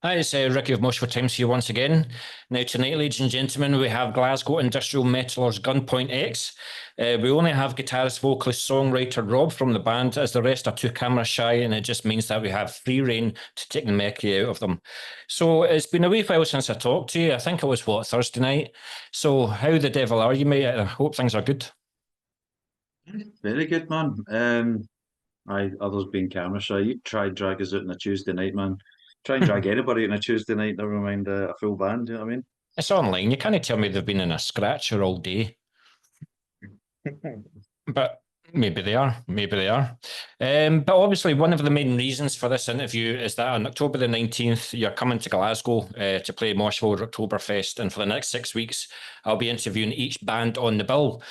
Hi, it's Ricky of Moshville Times here once again. Now, tonight, ladies and gentlemen, we have Glasgow industrial metalers Gunpoint X. We only have guitarist, vocalist, songwriter Rob from the band, as the rest are too camera shy, and it just means that we have free reign to take the mercury out of them. So it's been a wee while since I talked to you. I think it was, Thursday night? So how the devil are you, mate? I hope things are good. Very good, man. Others being camera shy. You try drag us out on a Tuesday night, man. Try and drag anybody on a Tuesday night, never mind a full band, you know what I mean? It's online. You can't tell me they've been in a scratcher all day. But maybe they are. Maybe they are. But obviously, one of the main reasons for this interview is that on October the 19th, you're coming to Glasgow to play Moshville Rocktoberfest. And for the next 6 weeks, I'll be interviewing each band on the bill.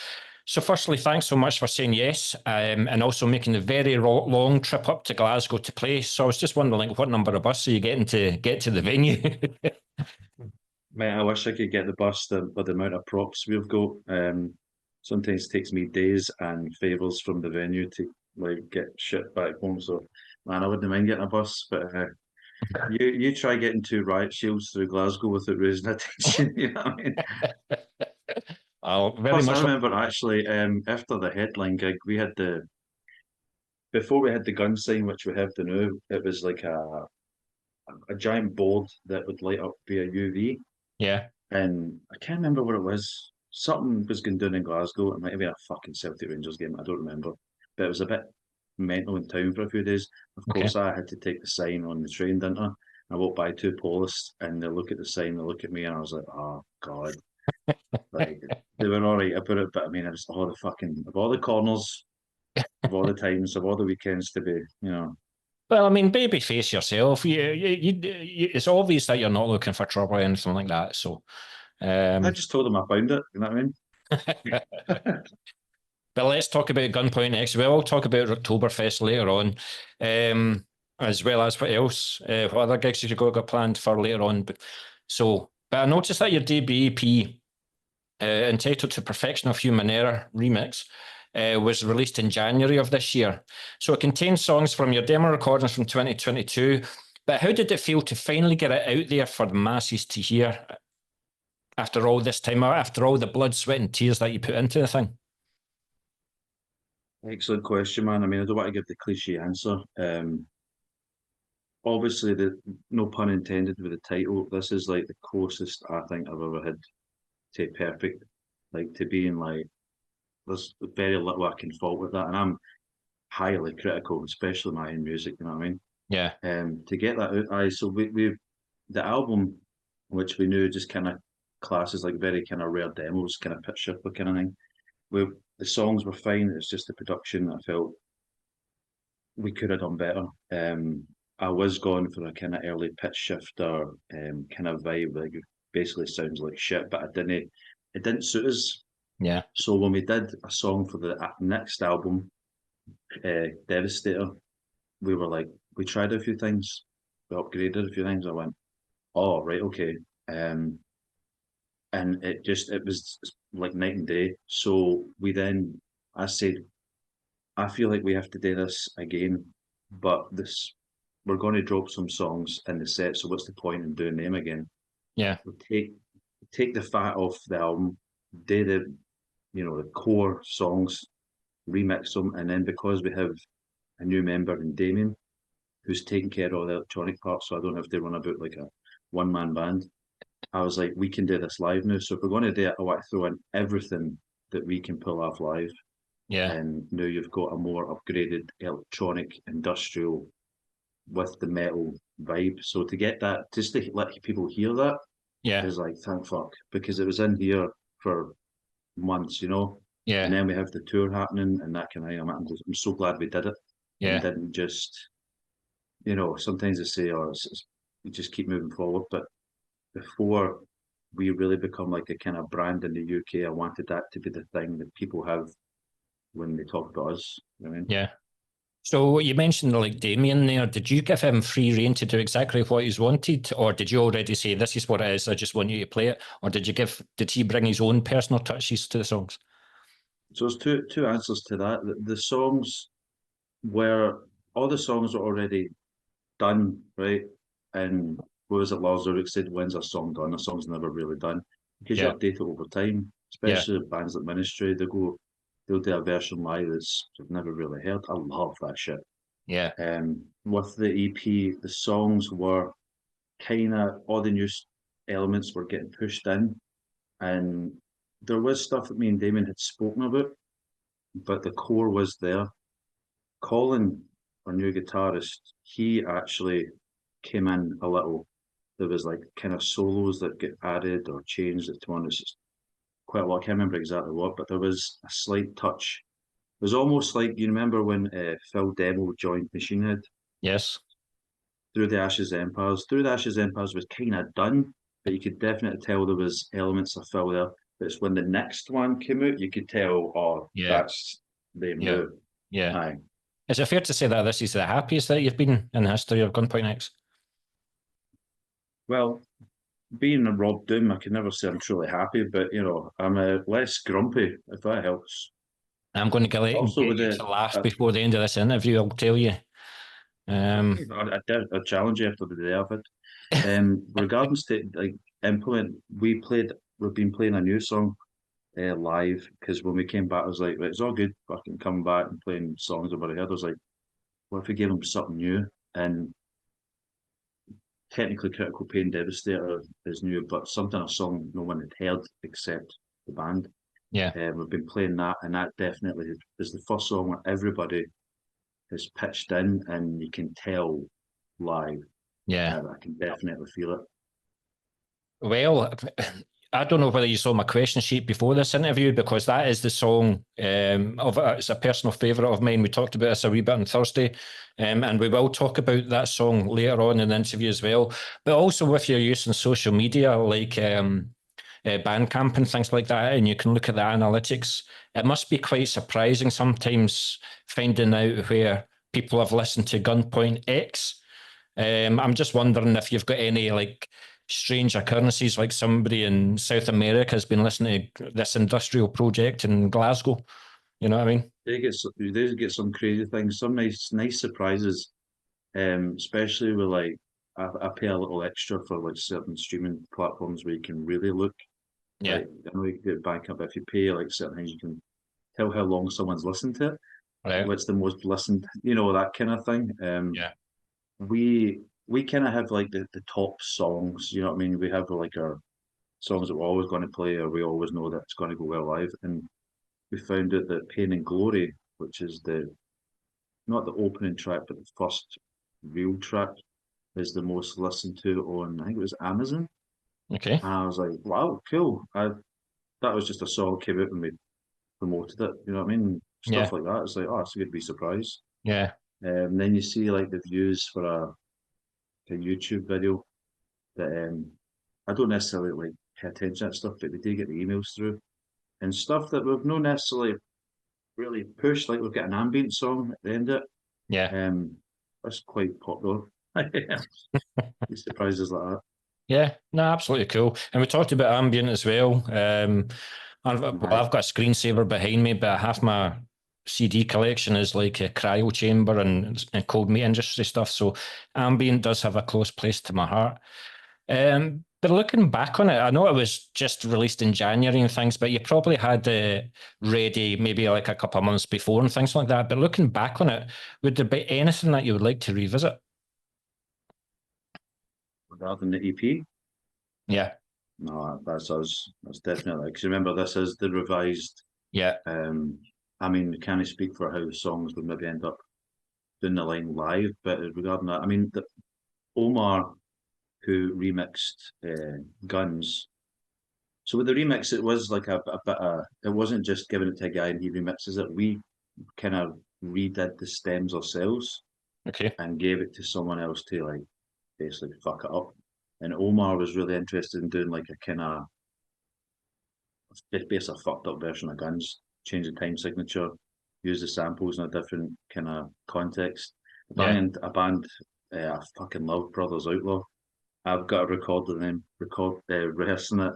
So firstly, thanks so much for saying yes, and also making the very long trip up to Glasgow to play. So I was just wondering, what number of bus are you getting to get to the venue? Mate, I wish I could get the bus with the amount of props we've got. Sometimes it takes me days and favours from the venue to like get shit back home. So, man, I wouldn't mind getting a bus, but you try getting 2 riot shields through Glasgow without raising attention. You know what I mean? I'll very Plus, I much. remember actually after the headline gig, we had before we had the gun sign, which we have the now. It was like a giant board that would light up via UV, Yeah. and I can't remember what it was. Something was going down in Glasgow. It might have been a fucking Celtic Rangers game. I don't remember, but it was a bit mental in town for a few days. Of Okay. course, I had to take the sign on the train, didn't I? I walked by 2 police, and they look at the sign, they look at me, and I was like, "Oh God!" Like they were all right about it, but I mean, it was all the fucking of all the corners, of all the times, of all the weekends to be, Well, I mean, baby face yourself. It's obvious that you're not looking for trouble or anything like that. So, I um, just told them I found it. You know what I mean? but let's talk about Gunpoint X. We'll talk about Oktoberfest later on, as well as what else, what other gigs you got planned for later on. But I noticed that your debut EP, entitled To Perfection of Human Error remix, was released in January of this year. So it contains songs from your demo recordings from 2022. But how did it feel to finally get it out there for the masses to hear after all this time, after all the blood, sweat, and tears that you put into the thing? Excellent question, man. I mean, I don't want to give the cliche answer. Obviously, the no pun intended with the title. This is like the closest I think I've ever had to perfect, like to being like there's very little I can fault with that, and I'm highly critical, especially my own music. You know what I mean? Yeah. To get that out, so we've the album, which we knew just kind of classes like very kind of rare demos, kind of pitch shifter kind of thing. We The songs were fine. It's just the production I felt we could have done better. I was going for a kind of early pitch shifter kind of vibe, like it basically sounds like shit, but it didn't suit us. Yeah. So when we did a song for the next album, Devastator, we were like, we tried a few things, we upgraded a few things. I went, oh right, okay, and it was like night and day. So I said, I feel like we have to do this again, but we're going to drop some songs in the set. So what's the point in doing them again? Yeah. We'll take the fat off the album, do the core songs, remix them, and then because we have a new member in Damien who's taking care of all the electronic parts, so I don't have to run about like a one-man band. I was like, we can do this live now. So if we're going to do it, I want to throw in everything that we can pull off live. Yeah. And now you've got a more upgraded electronic industrial with the metal vibe. So to get that, just to let people hear that Yeah. is like, thank fuck, because it was in here for months, Yeah. and then we have the tour happening and that kind of thing. I'm so glad we did it and Yeah. didn't just, sometimes they say, oh, we just keep moving forward. But before we really become like a kind of brand in the UK, I wanted that to be the thing that people have when they talk about us. You know what I mean? Yeah. So you mentioned like Damien there. Did you give him free rein to do exactly what he's wanted, or did you already say this is what it is? I just want you to play it, or did he bring his own personal touches to the songs? So there's two answers to that. The songs were all the songs were already done, right? And what was it Lars Ulrich said, when's a song done? A song's never really done. Because you update it over time, especially bands like Ministry, they'll do a version live that's I've never really heard. I love that shit. Yeah. With the EP, the songs were kind of all the new elements were getting pushed in, and there was stuff that me and Damon had spoken about, but the core was there. Colin, our new guitarist, he actually came in a little. There was like kind of solos that get added or changed. To one, it's quite a lot. I can't remember exactly what, but there was a slight touch. It was almost like you remember when Phil Demo joined Machine Head. Yes. Through the Ashes Empires. Through the Ashes Empires was kind of done, but you could definitely tell there was elements of Phil there. But it's when the next one came out, you could tell, oh, that's them now. Yeah. Aye. Is it fair to say that this is the happiest that you've been in the history of Gunpoint X? Well, being a Rob Doom, I can never say I'm truly happy, but I'm less grumpy, if that helps. I'm going to get you to laugh before the end of this interview, I'll tell you. I challenge you after the day of it. Regarding to like implement, we've been playing a new song live because when we came back, I was like, right, it's all good, fucking coming back and playing songs I've already heard. I was like, what if we gave them something new? And technically, Critical Pain Devastator is new, but a song no one had heard except the band. Yeah, we've been playing that, and that definitely is the first song where everybody is pitched in, and you can tell live. Yeah, I can definitely feel it. Well, I don't know whether you saw my question sheet before this interview, because that is the song it's a personal favourite of mine. We talked about this a wee bit on Thursday, and we will talk about that song later on in the interview as well. But also with your use on social media, like Bandcamp and things like that, and you can look at the analytics, it must be quite surprising sometimes finding out where people have listened to Gunpoint X. I'm just wondering if you've got any like strange occurrences, like somebody in South America has been listening to this industrial project in Glasgow. You know what I mean? They get some crazy things, some nice surprises. Especially with like I pay a little extra for like certain streaming platforms where you can really look. Yeah. Like, I know you can get back up if you pay like certain things, you can tell how long someone's listened to it. Right. What's the most listened, that kind of thing. Yeah. We kind of have like the top songs, you know what I mean? We have like our songs that we're always going to play, or we always know that it's going to go well live. And we found out that Pain and Glory, which is not the opening track, but the first real track, is the most listened to on, I think it was Amazon. Okay. And I was like, wow, cool. That was just a song that came out and we promoted it, you know what I mean? Stuff like that. It's like, oh, it's a good wee surprise. Yeah. Then you see like the views for a YouTube video that I don't necessarily like pay attention to that stuff, but we do get the emails through and stuff that we've not necessarily really pushed. Like we've got an ambient song at the end of it. Yeah. That's quite popular. Surprises like that. Yeah, no, absolutely cool. And we talked about ambient as well. I've got a screensaver behind me, but half my CD collection is like a cryo chamber and cold meat industry stuff. So ambient does have a close place to my heart. But looking back on it, I know it was just released in January and things, but you probably had it ready maybe like a couple of months before and things like that. But looking back on it, would there be anything that you would like to revisit? Rather than the EP? Yeah. No, that's us. That's definitely, because remember, this is the revised. Yeah. I mean, can I speak for how songs would maybe end up doing the line live? But regarding that, I mean, Omar, who remixed Guns. So with the remix, it was like a bit it wasn't just giving it to a guy and he remixes it. We kind of redid the stems ourselves. Okay. And gave it to someone else to like basically fuck it up. And Omar was really interested in doing like a kind of basically a fucked up version of Guns, change the time signature, use the samples in a different kind of context. A band I fucking love, Brothers Outlaw. I've got a record of them rehearsing it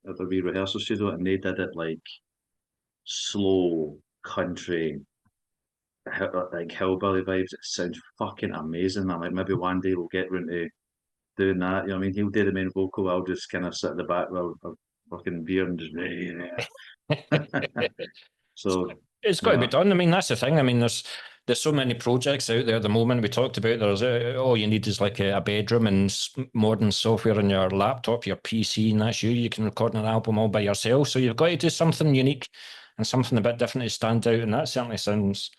at the wee rehearsal studio, and they did it like slow country, like hillbilly vibes. It sounds fucking amazing. I'm like, maybe one day we'll get round to doing that. You know what I mean? He'll do the main vocal. I'll just kind of sit at the back with a fucking beer and just. So It's got to be done. I mean, that's the thing. I mean, there's so many projects out there at the moment. We talked about there's all you need is like a bedroom and modern software on your laptop, your PC, and that's you. You can record an album all by yourself. So you've got to do something unique and something a bit different to stand out. And that certainly sounds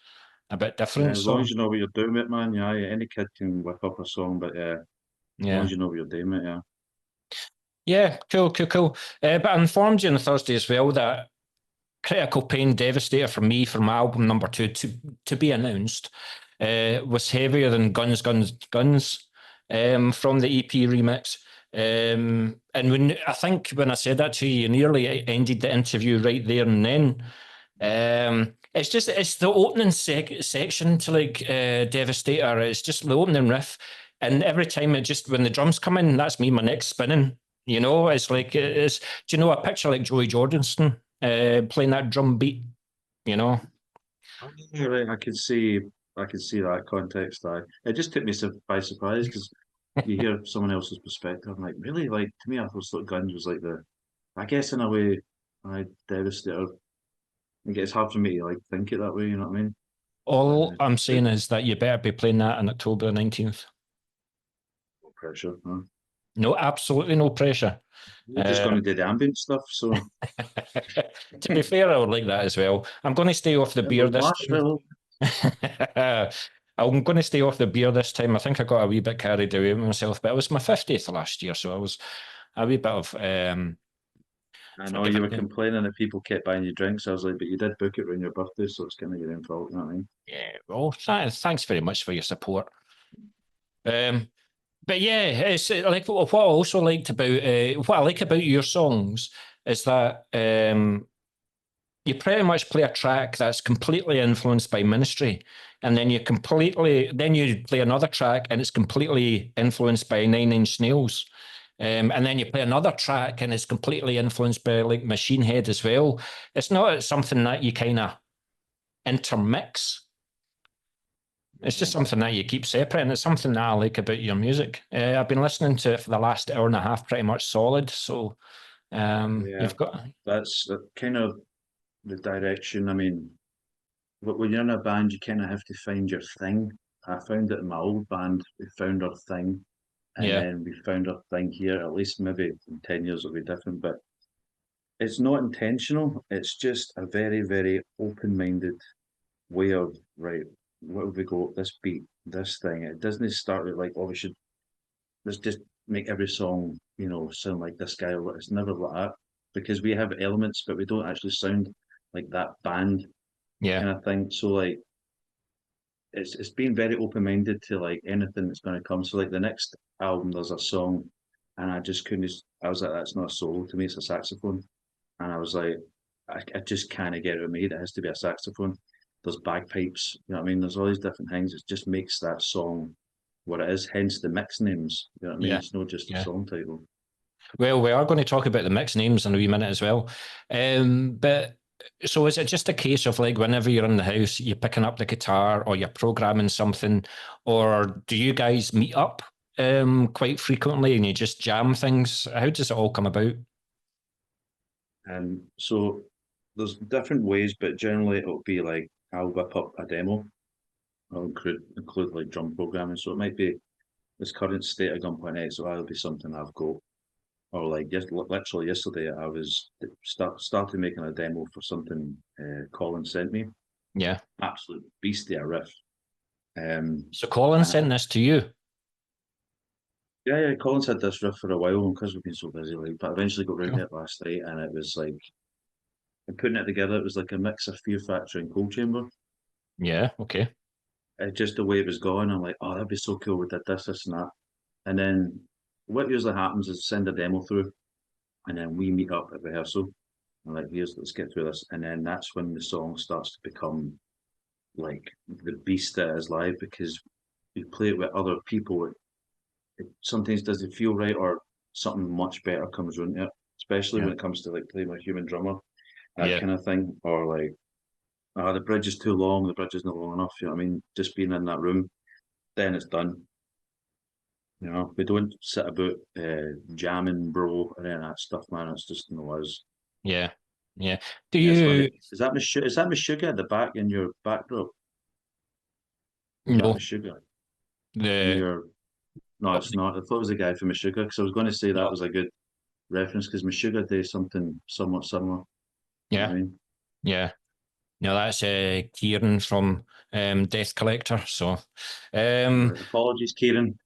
a bit different. Yeah, as long as you know what you're doing, mate, man. Yeah, any kid can whip up a song, but as long as you know what you're doing, mate. Yeah. Yeah, cool. But I informed you on Thursday as well that Critical Pain Devastator for me, for my album number 2 to be announced, was heavier than Guns from the EP remix. And I think when I said that to you, you nearly ended the interview right there and then. It's the opening section to like Devastator. It's just the opening riff, and every time when the drums come in, that's me, my neck's spinning. You know, it's like do you know a picture like Joey Jordison playing that drum beat? You know. Right, I could see that context. It just took me by surprise because you hear someone else's perspective. I'm like, really? Like to me, I thought Guns was like I guess in a way, Devastator. I guess it's hard for me to like think it that way. You know what I mean? All I'm saying is that you better be playing that on October the 19th. No pressure, huh? No, absolutely no pressure. We're just going to do the ambient stuff. So, to be fair, I would like that as well. I'm going to stay off the beer this time. I'm going to stay off the beer this time. I think I got a wee bit carried away with myself, but it was my 50th last year, so I was a wee bit of. I know you were complaining that people kept buying you drinks. I was like, but you did book it around your birthday, so it's kind of your own fault. You know what I mean? Yeah. Well, thanks very much for your support. But yeah, it's like what I also liked about what I like about your songs is that you pretty much play a track that's completely influenced by Ministry, and then you play another track and it's completely influenced by Nine Inch Nails. And then you play another track and it's completely influenced by like Machine Head as well. It's not something that you kind of intermix. It's just something that you keep separate, and it's something that I like about your music. I've been listening to it for the last hour and a half, pretty much solid. So you've got that's kind of the direction. I mean, but when you're in a band, you kind of have to find your thing. I found it in my old band. We found our thing, and then we found our thing here. At least maybe in 10 years it'll be different, but it's not intentional. It's just a very, very open-minded way of right. What have we got? This beat, this thing. It doesn't start with like, oh, let's just make every song, sound like this guy. It's never like that because we have elements, but we don't actually sound like that band kind of thing. So like, it's been very open minded to like anything that's going to come. So like the next album, there's a song, and I just couldn't. I was like, that's not a solo to me; it's a saxophone. And I was like, I just can't get it with me. It has to be a saxophone. There's bagpipes, you know what I mean? There's all these different things. It just makes that song what it is, hence the mix names. You know what I mean? It's not just a song title. Well, we are going to talk about the mix names in a wee minute as well. But so is it just a case of like whenever you're in the house, you're picking up the guitar or you're programming something, or do you guys meet up quite frequently and you just jam things? How does it all come about? And so there's different ways, but generally it'll be like I'll whip up a demo. I'll include like drum programming. So it might be this current state of Gunpoint X, so that'll be something I've got. Or like literally yesterday, I was started making a demo for something Colin sent me. Yeah, absolute beastie a riff. So Colin sent this to you. Yeah. Colin's had this riff for a while because we've been so busy. Like, but eventually got round to it last night, and it was like, and putting it together, it was like a mix of Fear Factory and Cold Chamber. Yeah. Okay. Just the way it was going, I'm like, oh, that'd be so cool. We did this, and that, and then what usually happens is send a demo through, and then we meet up at rehearsal. I'm like, let's get through this, and then that's when the song starts to become like the beast that is live because you play it with other people. It sometimes doesn't feel right, or something much better comes around it, especially when it comes to like playing with a human drummer, that kind of thing, or like, the bridge is too long, the bridge is not long enough. You know what I mean? Just being in that room, then it's done. You know, we don't sit about jamming, bro, and any of that stuff, man. It's just no us. Yeah, yeah. Do Yeah, it's you? funny. Is that my sugar at the back in your backdrop? Is that No, my sugar? In the your No, it's not. I thought it was the guy from Meshuggah because I was going to say that no. was a good reference because Meshuggah did something somewhat similar. You know Yeah, what I mean? yeah. No, that's Kieran from Death Collector. So, um, Right. Apologies, Kieran.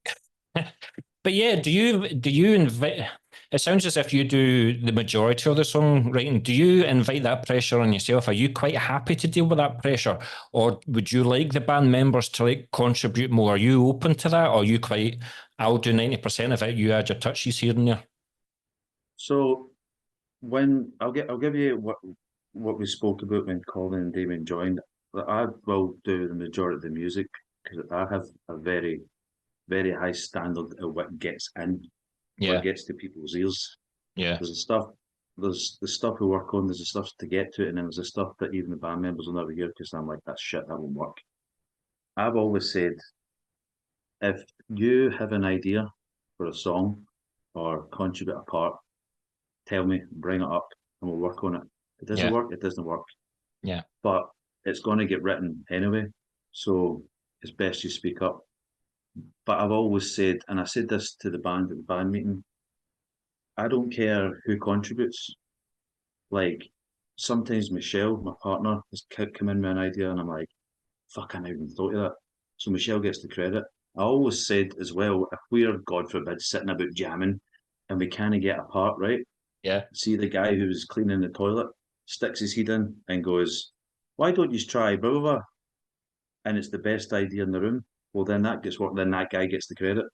but yeah, do you invite? It sounds as if you do the majority of the songwriting. Do you invite that pressure on yourself? Are you quite happy to deal with that pressure, or would you like the band members to like contribute more? Are you open to that, or are you quite? I'll do 90% of it. You add your touches here and there. So when I'll give you what we spoke about when Colin and Damien joined. But I will do the majority of the music because I have a very high standard of what gets in, what Yeah, gets to people's ears. yeah, There's the stuff, there's the stuff we work on, there's the stuff to get to, and then there's the stuff that even the band members will never hear because I'm like, that's shit, that won't work. I've always said, if you have an idea for a song or contribute a part, tell me, bring it up, and we'll work on it. If it doesn't yeah, work, it doesn't work. yeah, But it's going to get written anyway, so it's best you speak up. But I've always said, and I said this to the band at the band meeting, I don't care who contributes. Like sometimes Michelle, my partner, has come in with an idea, and I'm like, fuck, I never even thought of that. So Michelle gets the credit. I always said as well, if we're, God forbid, sitting about jamming and we can't get a part right, yeah, see the guy who's cleaning the toilet, sticks his head in and goes, why don't you try blah, blah, blah? And it's the best idea in the room. Well, then that gets work, then that guy gets the credit.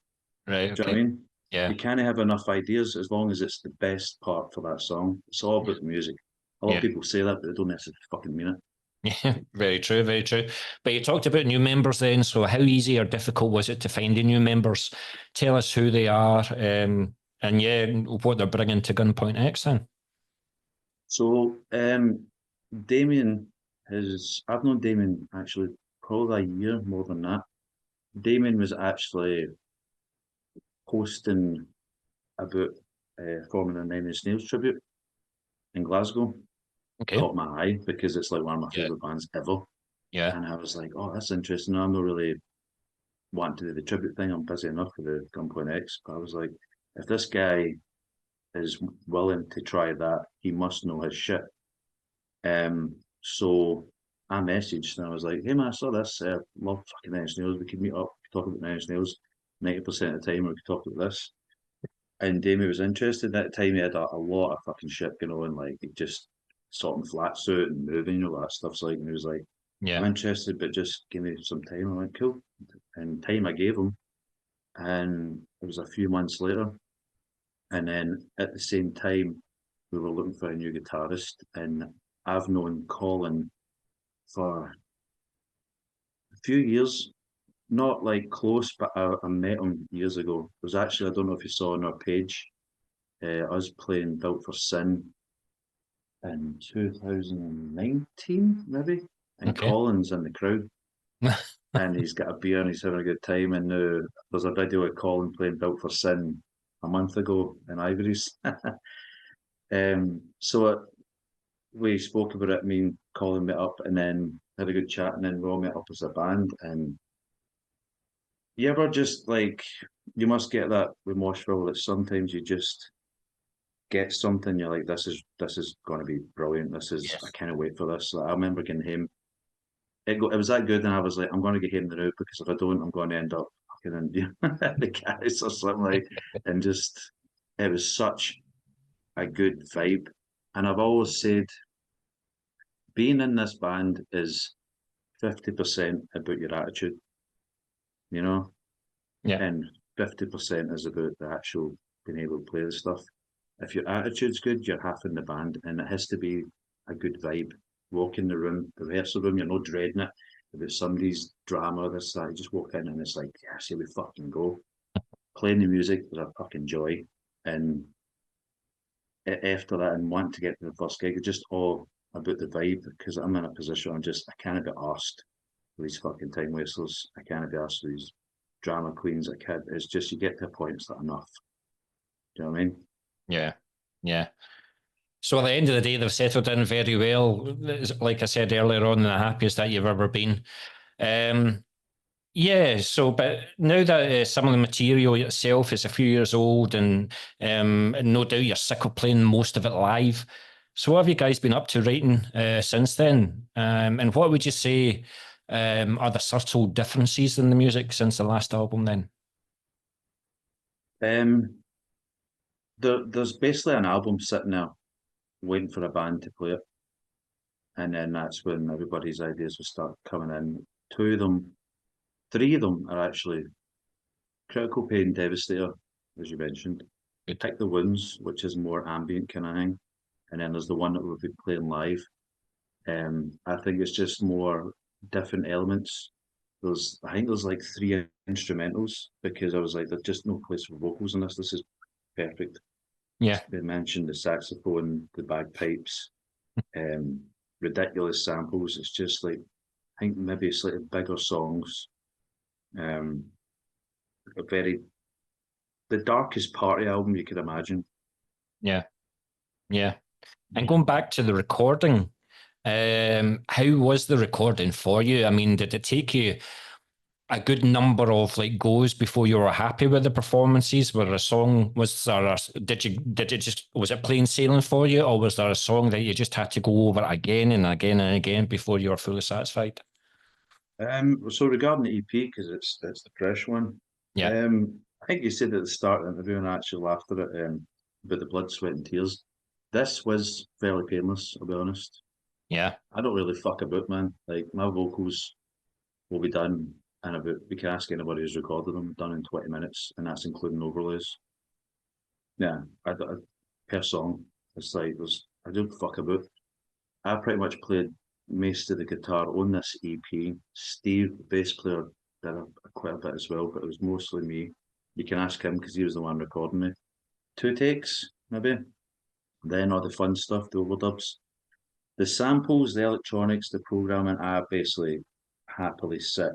right, Do you know what okay, I mean? yeah, You can't have enough ideas as long as it's the best part for that song. It's all about the music. A lot of yeah. people say that, but they don't necessarily fucking mean it. Yeah, very true, very true. But you talked about new members then. So, how easy or difficult was it to find the new members? Tell us who they are, and yeah, what they're bringing to Gunpoint X then. So, Damien I've known Damien actually probably a year more than that. Damien was actually posting about forming a Nine Inch Nails tribute in Glasgow. Okay. Caught my eye because it's like one of my Yeah. favourite bands ever. Yeah. And I was like, oh, that's interesting. I'm not really wanting to do the tribute thing. I'm busy enough with the Gunpoint X. But I was like, if this guy is willing to try that, he must know his shit. So I messaged and I was like, hey man, I saw this. Love fucking Nine Inch Nails. We could meet up, talk about Nine Inch Nails 90% of the time, or we could talk about this. And Damien was interested. At the time, he had a lot of fucking shit going on. Like, he just sorting flat suit and moving, you know, that stuff's like, and he was like, I'm Yeah. interested, but just give me some time. I went, cool. And time I gave him. And it was a few months later. And then at the same time, we were looking for a new guitarist. And I've known Colin for a few years, not like close, but I met him years ago. It was actually, I don't know if you saw on our page, us playing Built for Sin in 2019, maybe. And Okay. Colin's in the crowd and he's got a beer and he's having a good time. And now there's a video of Colin playing Built for Sin a month ago in Ivory's. So we spoke about it. Me and Colin met up and then had a good chat, and then we all met up as a band. And you ever just like, you must get that with Moshville that sometimes you just get something, you're like, this is going to be brilliant. This is, I Yes. can't wait for this. Like, I remember getting him. It was that good, and I was like, I'm going to get him the route because if I don't, I'm going to end up fucking in the guys or something like. And just, it was such a good vibe. And I've always said, being in this band is 50% about your attitude, you know, Yeah. and 50% is about the actual being able to play the stuff. If your attitude's good, you're half in the band, and it has to be a good vibe. Walk in the room, the rehearsal room, you're not dreading it. If it's somebody's drama, this, that, you just walk in and it's like, yes, here we fucking go. Playing the music was a fucking joy. And after that, and wanting to get to the first gig, it's just all about the vibe because I'm in a position I can't be asked for these fucking time wasters. I can't be asked for these. drama queens a kid. It's just you get to a point, it's not enough. Do you know what I mean? Yeah, yeah. So at the end of the day, they've settled in very well. Like I said earlier on, the happiest that you've ever been. Yeah, so but now that some of the material itself is a few years old, and no doubt you're sick of playing most of it live. So what have you guys been up to writing since then? And what would you say are the subtle differences in the music since the last album then? There's basically an album sitting there waiting for a band to play it. And then that's when everybody's ideas will start coming in. Two of them, three of them are actually Critical Pain, Devastator, as you mentioned. Good. Pick the Wounds, which is more ambient kind of thing. And then there's the one that we'll be playing live. I think it's just more different elements. I think there's like three instrumentals because I was like, there's just no place for vocals in this. This is perfect. Yeah. They mentioned the saxophone, the bagpipes, ridiculous samples. It's just like, I think maybe slightly bigger songs. The darkest party album you could imagine. Yeah. Yeah. And going back to the recording, how was the recording for you? I mean, did it take you a good number of like goes before you were happy with the performances? Were a song, was it plain sailing for you, or was there a song that you just had to go over again and again and again before you were fully satisfied? So regarding the EP, because it's the fresh one, Yeah. I think you said at the start of the interview, and I actually laughed at it, about the blood, sweat, and tears. This was fairly painless, I'll be honest. Yeah. I don't really fuck about, man. Like, my vocals will be done in about, we can ask anybody who's recorded them, done in 20 minutes, and that's including overlays. Yeah, per song. It's like, I don't fuck about. I pretty much played most of the guitar on this EP. Steve, the bass player, did quite a bit as well, but it was mostly me. You can ask him because he was the one recording me. 2 takes, maybe. Then all the fun stuff, the overdubs. The samples, the electronics, the programming, I basically happily sit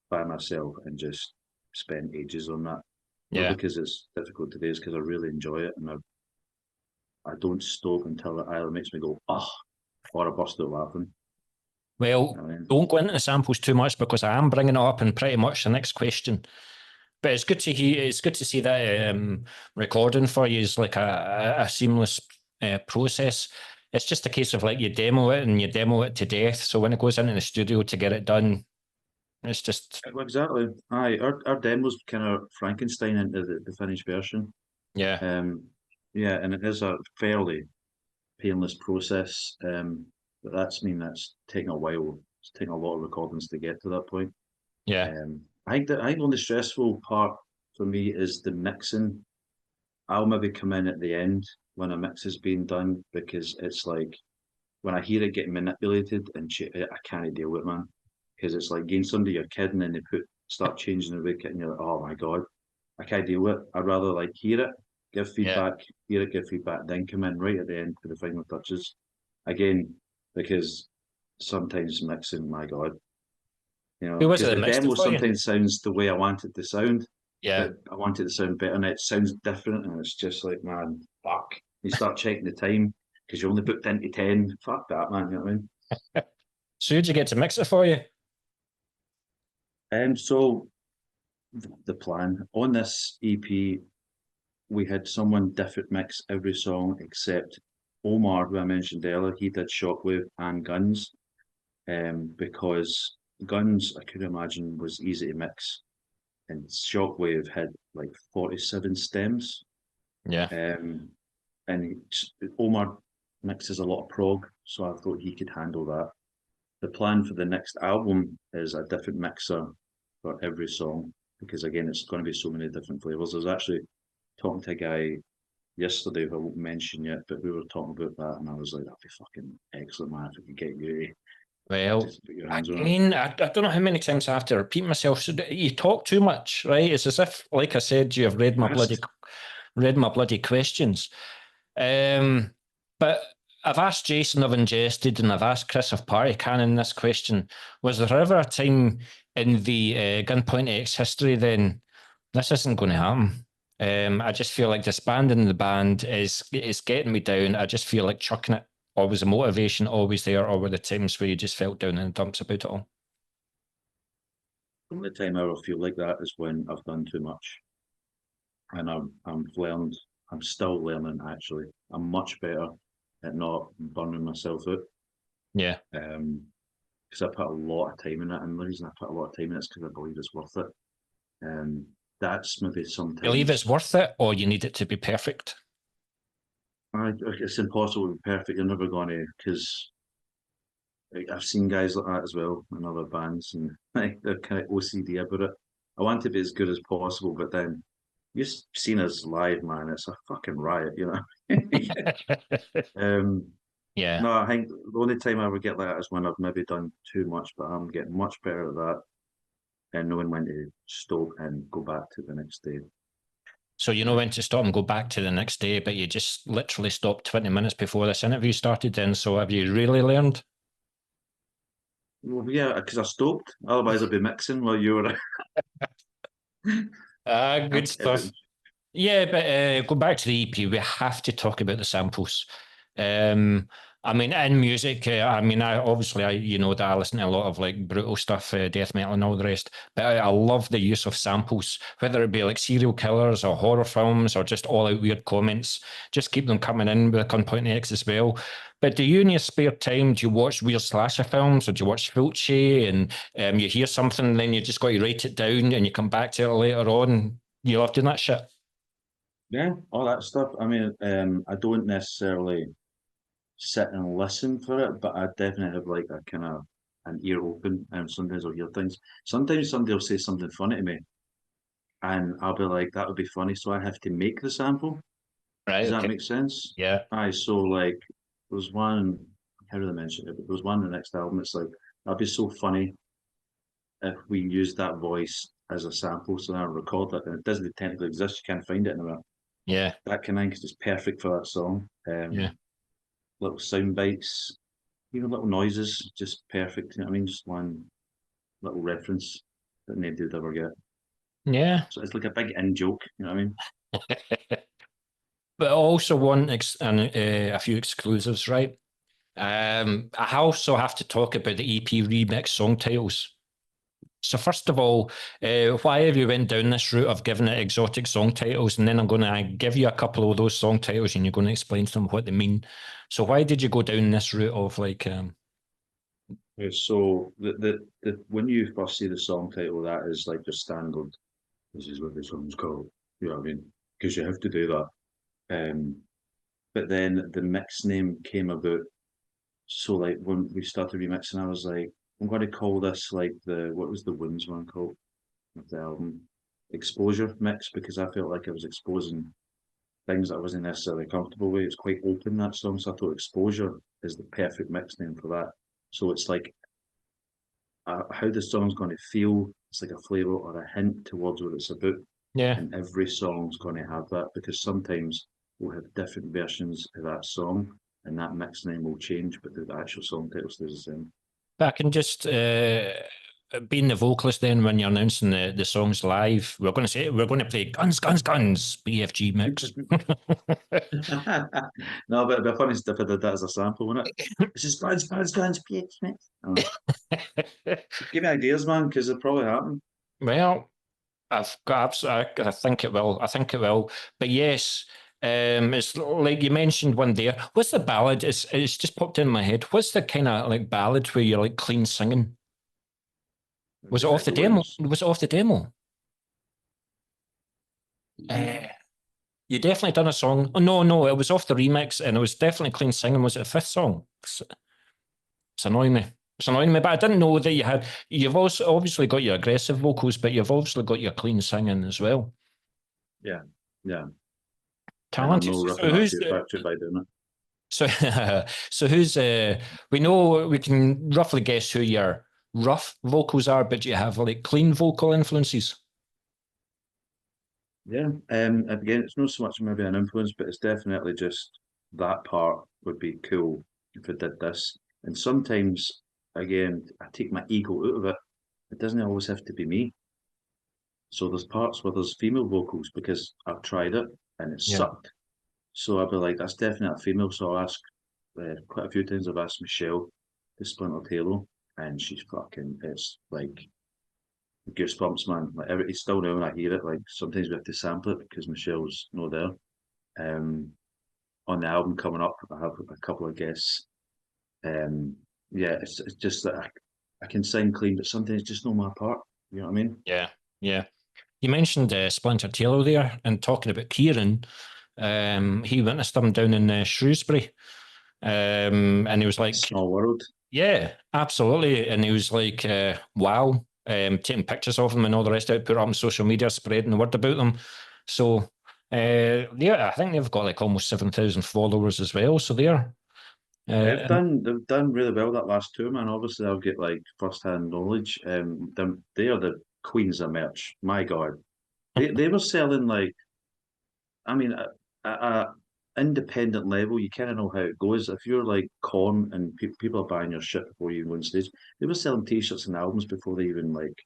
by myself and just spend ages on that. Yeah. Not because it's difficult today, it's because I really enjoy it, and I don't stop until it either makes me go, oh, or I burst out laughing. Well, don't go into the samples too much because I am bringing it up in pretty much the next question. But it's good to hear. It's good to see that recording for you is like a seamless process. It's just a case of like you demo it and you demo it to death. So when it goes into the studio to get it done, it's just exactly. Aye, our demo's kind of Frankenstein into the finished version. Yeah. Yeah, and it is a fairly painless process. But that's taken a while. It's taken a lot of recordings to get to that point. Yeah. I think the only stressful part for me is the mixing. I'll maybe come in at the end when a mix is being done because it's like when I hear it getting manipulated and I can't deal with it, man. Because it's like getting somebody you're kidding and they start changing the wicket and you're like, oh my God, I can't deal with it. I'd rather like hear it, give feedback, hear it, give feedback, then come in right at the end for the final touches. Again, because sometimes mixing, my God, because the demo sometimes sounds the way I want it to sound. Yeah. But I want it to sound better and it sounds different and it's just like, man, fuck. You start checking the time because you only booked into 10. Fuck that, man, you know what I mean? So who'd you get to mix it for you? So the plan on this EP, we had someone different mix every song except Omar, who I mentioned earlier. He did Shockwave and Guns, because Guns, I could imagine, was easy to mix, and Shockwave had like 47 stems. Yeah. And Omar mixes a lot of prog, so I thought he could handle that. The plan for the next album is a different mixer for every song because again, it's going to be so many different flavors. I was actually talking to a guy yesterday who I won't mention yet, but we were talking about that, and I was like, "That'd be fucking excellent, man! If we could get you." Well, again, I don't know how many times I have to repeat myself. So you talk too much, right? It's as if, like I said, you have read my bloody questions. But I've asked Jason of Ingested and I've asked Chris of Party Cannon this question. Was there ever a time in the Gunpoint X history then this isn't going to happen? I just feel like disbanding the band is getting me down. I just feel like chucking it. Or was the motivation always there, or were the times where you just felt down in the dumps about it all? The only time I ever feel like that is when I've done too much, and I'm still learning. Actually, I'm much better at not burning myself out. Yeah. Because I put a lot of time in it, and the reason I put a lot of time in it is because I believe it's worth it. That's maybe sometimes. Believe it's worth it, or you need it to be perfect? It's impossible to be perfect. You're never going to, because I've seen guys like that as well in other bands, and they're kind of OCD about it. I want to be as good as possible, but then you've seen us live, man. It's a fucking riot, you know. Yeah. No, I think the only time I ever get like that is when I've maybe done too much, but I'm getting much better at that and knowing when to stop and go back to the next day. So you know when to stop and go back to the next day, but you just literally stopped 20 minutes before this interview started then. So have you really learned? Well, yeah, because I stopped. Otherwise, I'd be mixing while you were. Good stuff. Yeah, but go back to the EP. We have to talk about the samples. I mean, in music, I obviously, you know that I listen to a lot of like brutal stuff, death metal and all the rest, but I love the use of samples, whether it be like serial killers or horror films or just all out weird comments. Just keep them coming in with Gunpoint X as well. But do you in your spare time, do you watch weird slasher films or do you watch Fulci and you hear something, then you just got to write it down and you come back to it later on? You love doing that shit? Yeah, all that stuff. I mean, I don't necessarily sit and listen for it, but I definitely have like a kind of an ear open, and sometimes I'll hear things. Sometimes somebody will say something funny to me, and I'll be like, "That would be funny," so I have to make the sample. Right. Does that Okay. make sense? Yeah. Aye, so like, there was one. How did I mention it? But there was one in the next album. It's like that'd be so funny if we used that voice as a sample. So I record it, and it doesn't technically exist. You can't find it anywhere. Yeah. That kind of thing, because it's perfect for that song. Yeah. Little sound bites, even little noises, just perfect. You know what I mean? Just one little reference that nobody would ever get. Yeah. So it's like a big in joke. You know what I mean? But I also want a few exclusives, right? I also have to talk about the EP remix song titles. So first of all, why have you went down this route of giving it exotic song titles? And then I'm going to give you a couple of those song titles and you're going to explain to them what they mean. So why did you go down this route of like... So the when you first see the song title, that is like the standard. This is what the song's called. You know what I mean? Because you have to do that. But then the mix name came about. So like when we started remixing, I was like, I'm going to call this like what was the Winds one called of the album? Exposure mix, because I felt like I was exposing things that I wasn't necessarily comfortable with. It's quite open, that song, so I thought Exposure is the perfect mix name for that. So it's like how the song's going to feel. It's like a flavour or a hint towards what it's about. Yeah. And every song's going to have that, because sometimes we'll have different versions of that song, and that mix name will change, but the actual song title stays the same. But I can just... being the vocalist then when you're announcing the songs live, we're going to play Guns, Guns, Guns, BFG mix. No, but it'd be funny if I did that as a sample, wouldn't it? This is Guns, Guns, Guns, BFG mix. Oh. Give me ideas, man, because it probably happen. Well, I think it will. I think it will. But yes, it's like you mentioned one there. What's the ballad? It's just popped in my head. What's the kind of like ballad where you're like clean singing? Was it off the demo? Was it off the demo? You definitely done a song. Oh no, it was off the remix, and it was definitely clean singing. Was it the fifth song? It's annoying me. It's annoying me, but I didn't know that you've also obviously got your aggressive vocals, but you've obviously got your clean singing as well. Yeah. Talented. So who's by doing it? So who's we know we can roughly guess who your rough vocals are, but you have like clean vocal influences. Yeah. Again, it's not so much maybe an influence, but it's definitely just that part would be cool if it did this. And sometimes, again, I take my ego out of it. It doesn't always have to be me. So there's parts where there's female vocals because I've tried it and it Yeah. sucked. So I'll be like, that's definitely a female. So I'll ask quite a few times. I've asked Michelle to Splinter Halo, and she's fucking. It's like goosebumps, man. Like it's still now when I hear it. Like sometimes we have to sample it because Michelle's not there. On the album coming up, I have a couple of guests. Yeah, it's just that I can sing clean, but sometimes just not my part. You know what I mean? Yeah. Yeah. You mentioned Splinter Taylor there, and talking about Kieran, he witnessed them down in Shrewsbury, and he was like, Small world. yeah, absolutely. And he was like, wow, taking pictures of them and all the rest of it, put it up on social media, spreading the word about them. So, yeah, I think they've got like almost 7,000 followers as well. So they're, They've done really well that last tour, man. Obviously, I'll get like first hand knowledge. They are the queens of merch. My God, they were selling like, I mean, at independent level, you kind of know how it goes. If you're like Korn and people are buying your shit before you even go on stage, they were selling T-shirts and albums before they even like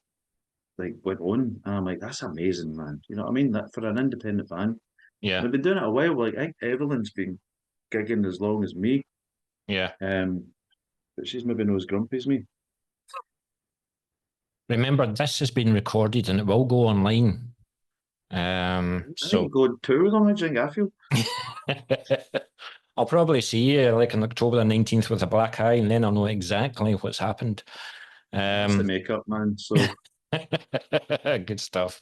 went on. And I'm like, that's amazing, man. You know what I mean? That for an independent band, yeah, they've been doing it a while. Like I think Evelyn's been gigging as long as me. yeah. But she's maybe not as grumpy as me. Remember, this has been recorded and it will go online. I think you go tour with them, I think I feel. I'll probably see you like on October the 19th with a black eye, and then I'll know exactly what's happened. That's the makeup, man. So good stuff.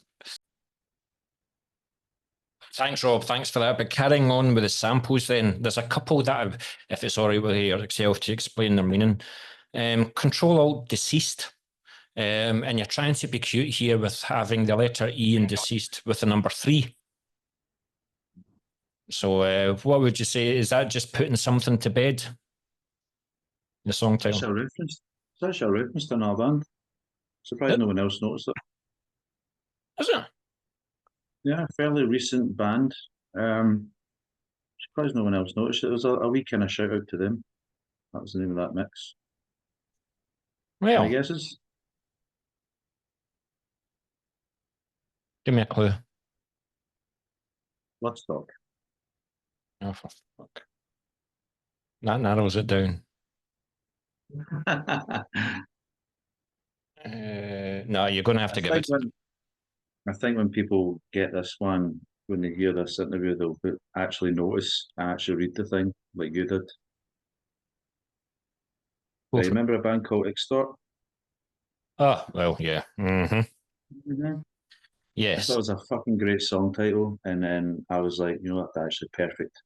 Thanks, Rob. Thanks for that. But carrying on with the samples, then there's a couple that, if it's all right with yourself to explain their meaning. Control Alt Deceased. And you're trying to be cute here with having the letter E in deceased with the number 3. So what would you say? Is that just putting something to bed? The song title? Such a reference to another band. Surprised no one else noticed it. Is it? Yeah, fairly recent band. Surprised no one else noticed it. It was a wee kind of shout out to them. That was the name of that mix. Well, any guesses? Give me a clue. Bloodstock. Oh, for fuck. That narrows it down. No, you're going to have to give it. I think when people get this one, when they hear this interview, they'll actually notice and actually read the thing like you did. You remember a band called Extort? Oh, well, yeah. Mm-hmm. Yes. I thought it was a fucking great song title. And then I was like, you know what, that's actually perfect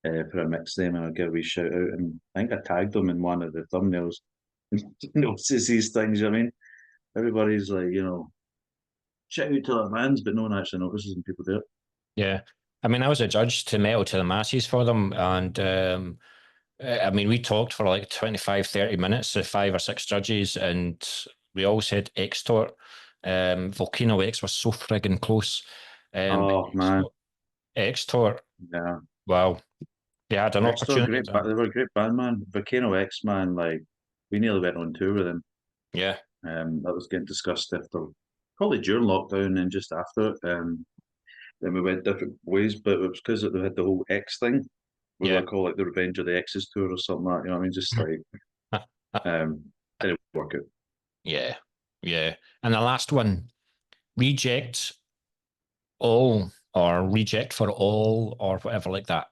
for a mix them, and I'll give a wee shout out. And I think I tagged them in one of the thumbnails. Notices these things, you know what I mean? Everybody's like, you know, shout out to their bands, but no one actually notices and people do it. Yeah. I mean, I was a judge to Metal to the Masses for them. And I mean, we talked for like 25, 30 minutes, 5 or 6 judges, and we all said Extort. Volcano X was so friggin' close. Oh, man. Extort. Yeah. Wow. They had an opportunity. They were a great band, man. Volcano X, man, like, we nearly went on tour with them. Yeah. That was getting discussed after, probably during lockdown and just after it. Then we went different ways, but it was because they had the whole X thing. We were call it the Revenge of the X's tour or something like that. You know what I mean? Just like, didn't work out. Yeah, yeah. And the last one, Reject All or Reject for All or whatever like that.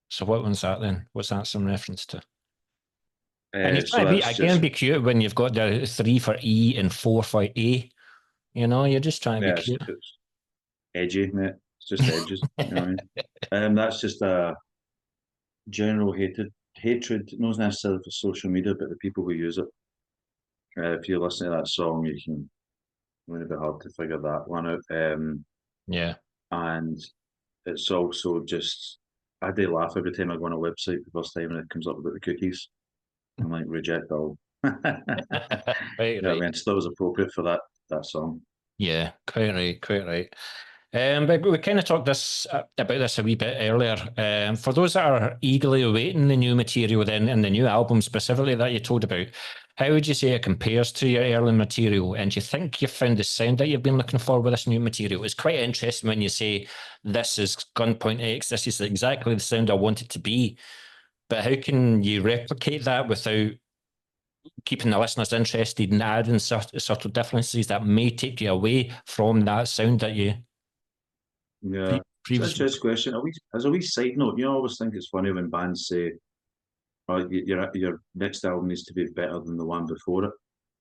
So what one's that then? What's that some reference to? And you try to be cute when you've got the 3 for E and 4 for A. You know, you're just trying to be cute. It's edgy, mate. It's just edges. You know what I mean? That's just a general hatred, not necessarily for social media, but the people who use it. If you listen to that song, you can. It's a bit hard to figure that one out. Yeah. And it's also just, I do laugh every time I go on a website the first time and it comes up about the cookies. I'm like, reject all. Right. I mean, it still was appropriate for that song. Yeah, quite right, quite right. But we kind of talked about this a wee bit earlier. For those that are eagerly awaiting the new material then, and the new album specifically that you told about, how would you say it compares to your early material? And do you think you've found the sound that you've been looking for with this new material? It's quite interesting when you say, this is Gunpoint X, this is exactly the sound I want it to be. But how can you replicate that without keeping the listeners interested and adding subtle differences that may take you away from that sound that you Yeah, it's an previously? interesting question. As a wee side note, I always think it's funny when bands say, "Oh, your next album needs to be better than the one before it."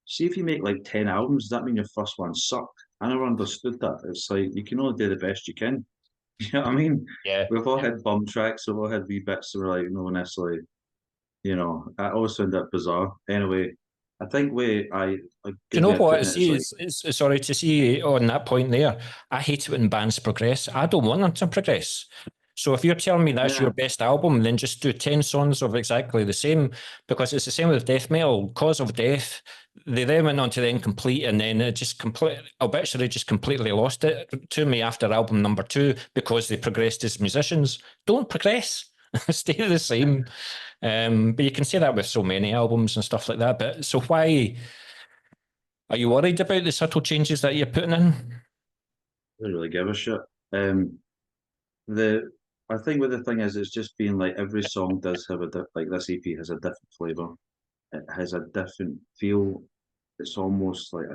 See, if you make like 10 albums, does that mean your first one sucked? I never understood that. It's like you can only do the best you can. You know what I mean? Yeah. We've all had bum tracks, we've all had wee bits that were like no necessarily, I always found that bizarre. Anyway, I think a Do you good know way of what? putting it is See, like, sorry to see on that point there. I hate it when bands progress. I don't want them to progress. So if you're telling me that's your yeah, best album, then just do 10 songs of exactly the same, because it's the same with death metal. Cause of Death, they then went on to the Incomplete, and then it just Obituary just completely lost it to me after album number 2 because they progressed as musicians. Don't progress. Stay the same. But you can say that with so many albums and stuff like that. But so why are you worried about the subtle changes that you're putting in? I don't really give a shit. Um, the I think what the thing is, it's just being like every song does have like this EP has a different flavor. It has a different feel. It's almost like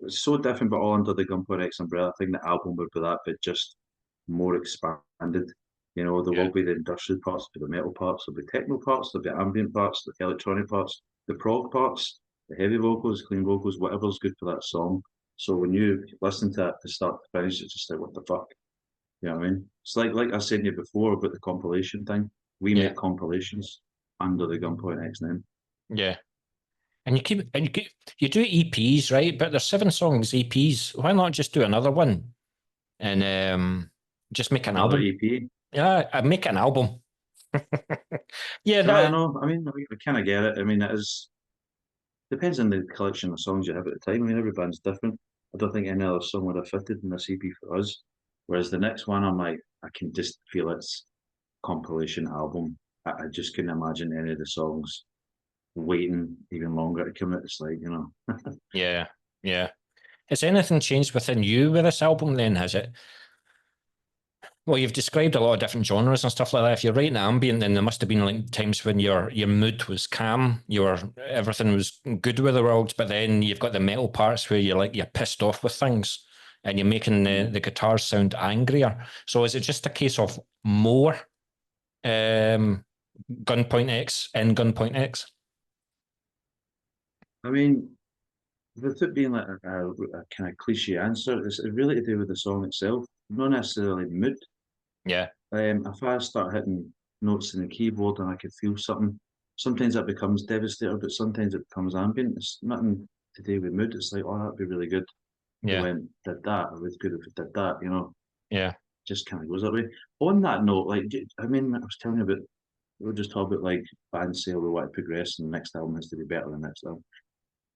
it's so different, but all under the Gunpoint X umbrella. I think the album would be that, but just more expanded. There Yeah. will be the industrial parts, there'll be the metal parts, there'll be techno parts, there'll be ambient parts, the electronic parts, the prog parts, the heavy vocals, clean vocals, whatever's good for that song. So when you listen to it to start to finish, it's just like, what the fuck? You know what I mean? It's like I was saying to you before about the compilation thing. We Yeah. make compilations under the Gunpoint X name. Yeah. And you do EPs, right? But there's 7 songs EPs. Why not just do another one and just make an Another album? EP. Yeah, I make an album. Yeah, I that know. I mean, I kind of get it. I mean, it is depends on the collection of songs you have at the time. I mean, every band's different. I don't think any other song would have fitted in this EP for us. Whereas the next one, I'm like, I can just feel it's compilation album. I just couldn't imagine any of the songs waiting even longer to come out. It's like, yeah, yeah. Has anything changed within you with this album then, has it? Well, you've described a lot of different genres and stuff like that. If you're writing ambient, then there must have been like times when your mood was calm, everything was good with the world, but then you've got the metal parts where you're pissed off with things and you're making the guitars sound angrier. So is it just a case of more um, Gunpoint X in Gunpoint X? I mean, with it being like a kind of cliche answer, it's really to do with the song itself, not necessarily mood. Yeah, If I start hitting notes in the keyboard and I can feel something, sometimes that becomes devastator, but sometimes it becomes ambient. It's nothing to do with mood. It's like, oh, that'd be really good. If yeah, did that. It was good if it did that. yeah, Just kind of goes that way. On that note, like, I mean, I was telling you about, we were just talking about like bands say we want to progress and the next album has to be better than the next album.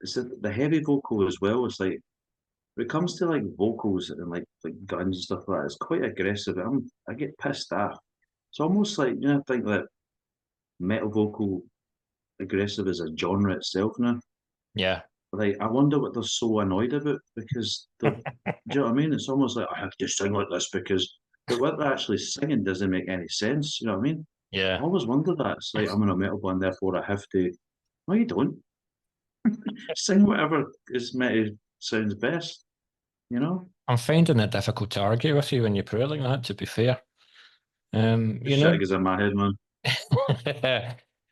It's the heavy vocal as well. It's like, when it comes to like vocals and like guns and stuff like that, it's quite aggressive. I get pissed off. It's almost like I think that metal vocal aggressive as a genre itself now. yeah, Like I wonder what they're so annoyed about because do you know what I mean? It's almost like I have to sing like this because but what they're actually singing doesn't make any sense. You know what I mean? I yeah. always wonder that. It's like I'm in a metal band, therefore I have to. No, you don't. Sing whatever is meant sounds best. You know, I'm finding it difficult to argue with you when you put it like that, to be fair. the You shit know, goes in my head, man.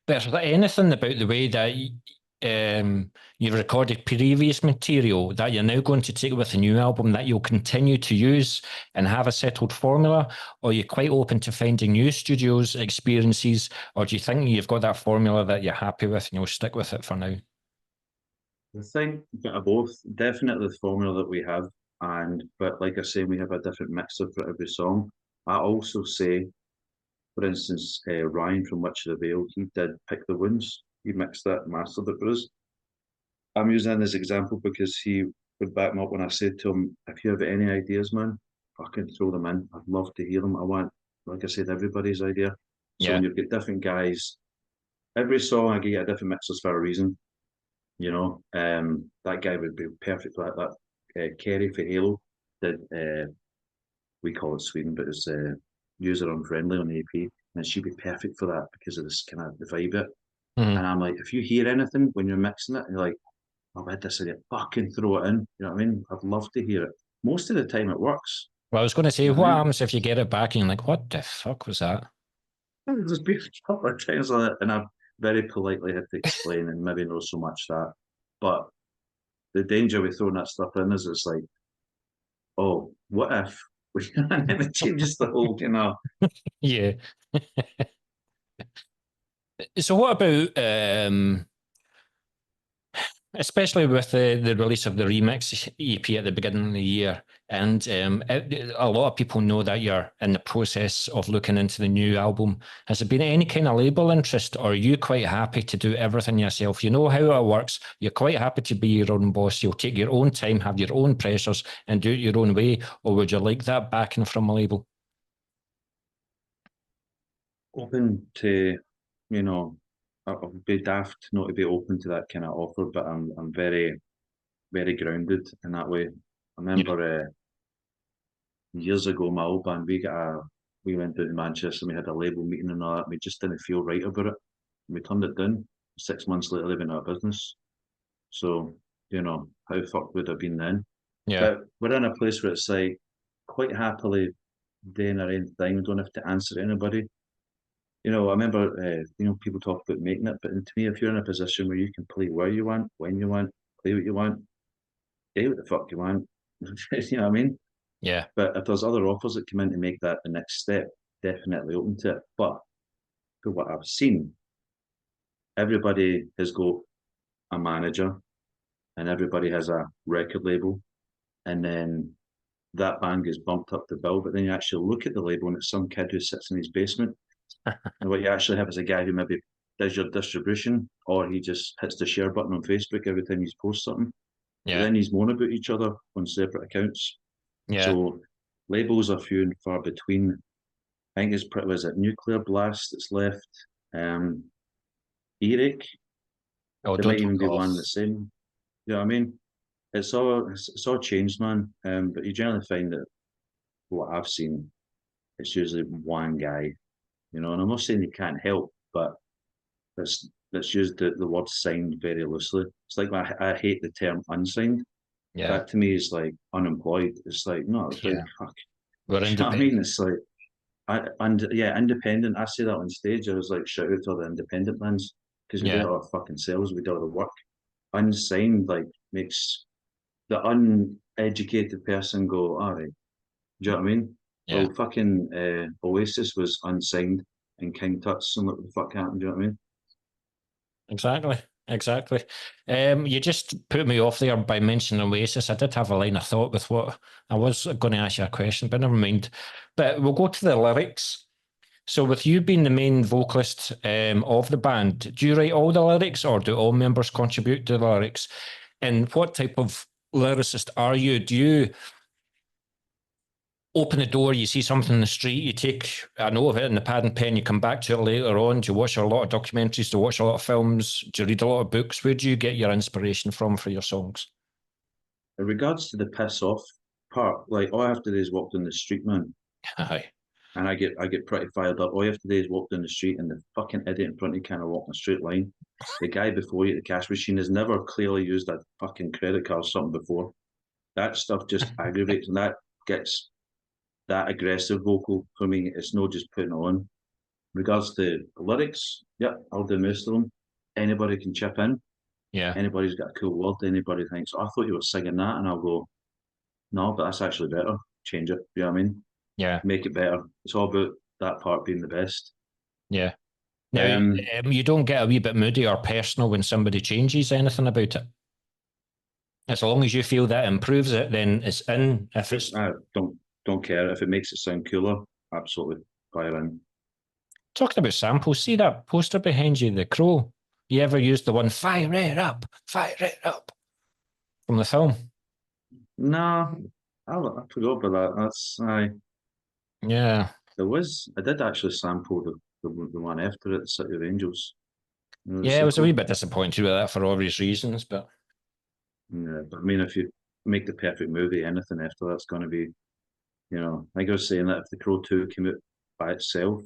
but is there anything about the way that you've recorded previous material that you're now going to take with the new album that you'll continue to use and have a settled formula? Or are you quite open to finding new studios, experiences? Or do you think you've got that formula that you're happy with and you'll stick with it for now? The thing, bit of both. Definitely the formula that we have, but like I say, we have a different mixer for every song. I also say, for instance, Ryan from Witch of the Vale, he did Pick the Wounds. He mixed that, mastered it for us. I'm using that as an example because he would back me up when I said to him, if you have any ideas, man, fucking throw them in. I'd love to hear them. I want, like I said, everybody's idea. So when you've got different guys, every song I get a different mixers for a reason. You know, that guy would be perfect for that. Kerry for Halo did, we call it Sweden, but it's user unfriendly on the EP, and she'd be perfect for that because of this kind of the vibe it. Mhm. And I'm like, if you hear anything when you're mixing it, you're like, I've had this idea, fucking throw it in. You know what I mean? I'd love to hear it. Most of the time it works. Well, I was going to say, You know what what I mean? happens if you get it back and you're like, what the fuck was that? There's been a couple of times like that, and I've very politely had to explain, and maybe not so much that. But the danger with throwing that stuff in is it's like, oh, what if? And then it changes the whole, you know. Yeah. So what about especially with the release of the remix EP at the beginning of the year, and a lot of people know that you're in the process of looking into the new album. Has there been any kind of label interest, or are you quite happy to do everything yourself? You know how it works. You're quite happy to be your own boss. You'll take your own time, have your own pressures, and do it your own way, or would you like that backing from a label? Open to, you know, I'd be daft not to be open to that kind of offer, but I'm very, very grounded in that way. I remember years ago, my old band, we went down to Manchester and we had a label meeting and all that. We just didn't feel right about it. We turned it down. 6 months later, they went out of business. So, you know, how fucked would I have been then? Yeah. But we're in a place where it's like quite happily doing our own thing. We don't have to answer to anybody. You know, I remember, you know, people talk about making it, but to me, if you're in a position where you can play where you want, when you want, play what you want, do what the fuck you want, you know what I mean? Yeah. But if there's other offers that come in to make that the next step, definitely open to it. But for what I've seen, everybody has got a manager and everybody has a record label, and then that band gets bumped up the bill. But then you actually look at the label and it's some kid who sits in his basement. And what you actually have is a guy who maybe does your distribution, or he just hits the share button on Facebook every time he's post something. But Yeah. then he's moan about each other on separate accounts. Yeah. So labels are few and far between. I think it's pretty, was it Nuclear Blast that's left? Eric, Oh, there don't might even be talk off. one the same. You know what I mean? It's all changed, man. But you generally find that what I've seen, it's usually one guy, you know, and I'm not saying you can't help, but let's use the word signed very loosely. It's like I hate the term unsigned. Yeah. That to me is like unemployed. It's like, no, it's like, Yeah. fuck. We're You know what I mean? independent. It's like, yeah, independent. I say that on stage. I was like, shout out to all the independent bands because we do Yeah. it our fucking selves. We do all the work. Unsigned like makes the uneducated person go, all right. Do you know what I mean? Yeah. Well, fucking Oasis was unsigned and King Tut's and look what the fuck happened. Do you know what I mean? Exactly. Exactly. You just put me off there by mentioning Oasis. I did have a line of thought with what I was going to ask you a question, but never mind. But we'll go to the lyrics. So, with you being the main vocalist of the band, do you write all the lyrics, or do all members contribute to the lyrics? And what type of lyricist are you? Do you open the door, you see something in the street, you take a note of it in the pad and pen, you come back to it later on? Do you watch a lot of documentaries? Do you watch a lot of films? Do you read a lot of books? Where do you get your inspiration from for your songs? In regards to the piss off part, like all I have to do is walk down the street, man, Aye. and I get pretty fired up. All you have to do is walk down the street, and the fucking idiot in front of you can't walk in a straight line. The guy before you at the cash machine has never clearly used a fucking credit card or something before. That stuff just aggravates, and that gets that aggressive vocal for me. It's not just putting on. In regards to the lyrics, yep, I'll do most of them. Anybody can chip in. Yeah. Anybody's got a cool word. Anybody thinks, oh, I thought you were singing that, and I'll go, no, but that's actually better. Change it. You know what I mean? Yeah. Make it better. It's all about that part being the best. Yeah. Now, Um, you don't get a wee bit moody or personal when somebody changes anything about it. As long as you feel that improves it, then it's in. If it's I don't care if it makes it sound cooler. Absolutely fire in. talking about samples, see that poster behind you, the crow? You ever used the one "Fire it up" from the film? No, I forgot about that. That's Yeah. I did actually sample the one after it, the City of Angels. You know, the Yeah, I was a wee sequel. bit disappointed with that for obvious reasons, but Yeah, but I mean, if you make the perfect movie, anything after that's going to be, like I was saying that if The Crow 2 came out by itself,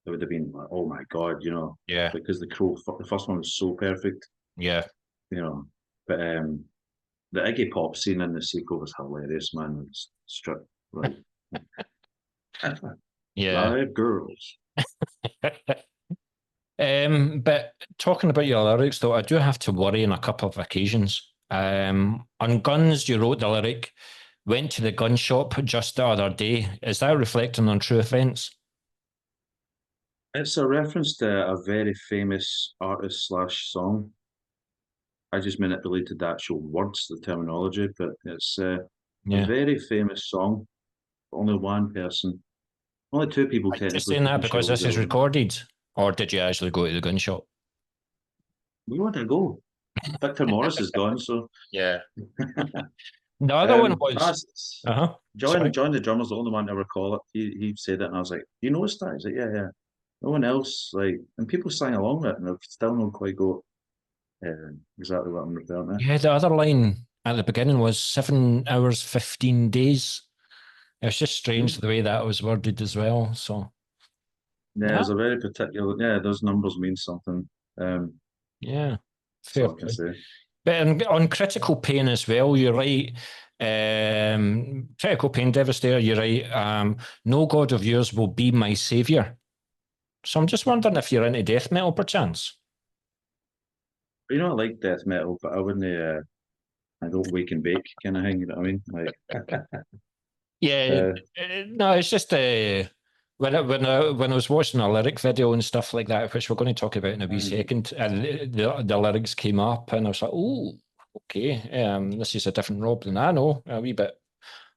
it would have been like, oh my God, yeah, because the first one was so perfect, yeah, you know. But the Iggy Pop scene in the sequel was hilarious, man. It's strip like yeah. live girls. But talking about your lyrics, though, I do have to worry on a couple of occasions. On Guns, you wrote the lyric, went to the gun shop just the other day. Is that reflecting on true events? It's a reference to a very famous artist slash song. I just manipulated the actual words, the terminology, but it's a Yeah. very famous song. Only one person, only two people Are you just technically saying took that the because show as this is well. recorded? Or did you actually go to the gun shop? We want to go. Victor Morris is gone, so Yeah. The other one was, that's uh-huh. John. Sorry. John the drummer's the only one to ever call it. He said it, and I was like, "You noticed that?" He's like, "Yeah, yeah." No one else like, and people sang along with it, and they've still not quite got exactly what I'm referring to. Yeah, the other line at the beginning was 7 hours, 15 days. It was just strange Mm. the way that was worded as well. So, Yeah, yeah, there's a very particular. Yeah, those numbers mean something. yeah, That's fair all I can play. say. But on Critical Pain as well, you're right. Critical Pain Devastator, you're right. No God of yours will be my savior. So I'm just wondering if you're into death metal perchance. I like death metal, but I wouldn't. I don't wake and bake kind of thing. You know what I mean? Like, Yeah, uh, no, it's just when I was watching a lyric video and stuff like that, which we're going to talk about in a wee mm, second, and the lyrics came up, and I was like, oh, okay, this is a different Rob than I know, a wee bit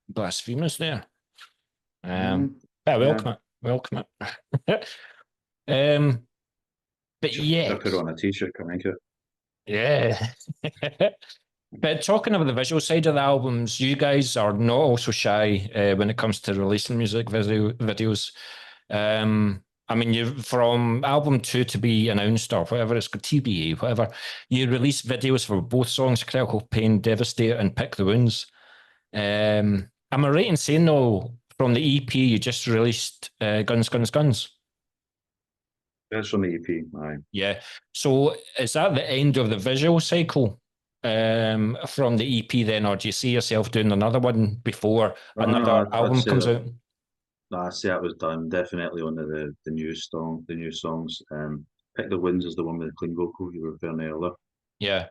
blasphemous there. mm, But I yeah, welcome it. um, but should I put it yes, on a t-shirt? Can I make it? yeah. But talking about the visual side of the albums, you guys are not also shy when it comes to releasing videos. I mean, you from album 2 to be announced or whatever it's got TBA, whatever. You release videos for both songs, Critical Pain, Devastate, and Pick the Wounds. Am I right in saying though, from the EP you just released Guns, Guns, Guns? That's from the EP. Aye. Yeah. So is that the end of the visual cycle from the EP then, or do you see yourself doing another one before Oh no, another I'd album say comes that. out? No, I'd say that was done. Definitely on the new songs. Pick the Winds is the one with the clean vocal you were referring to earlier. Yeah,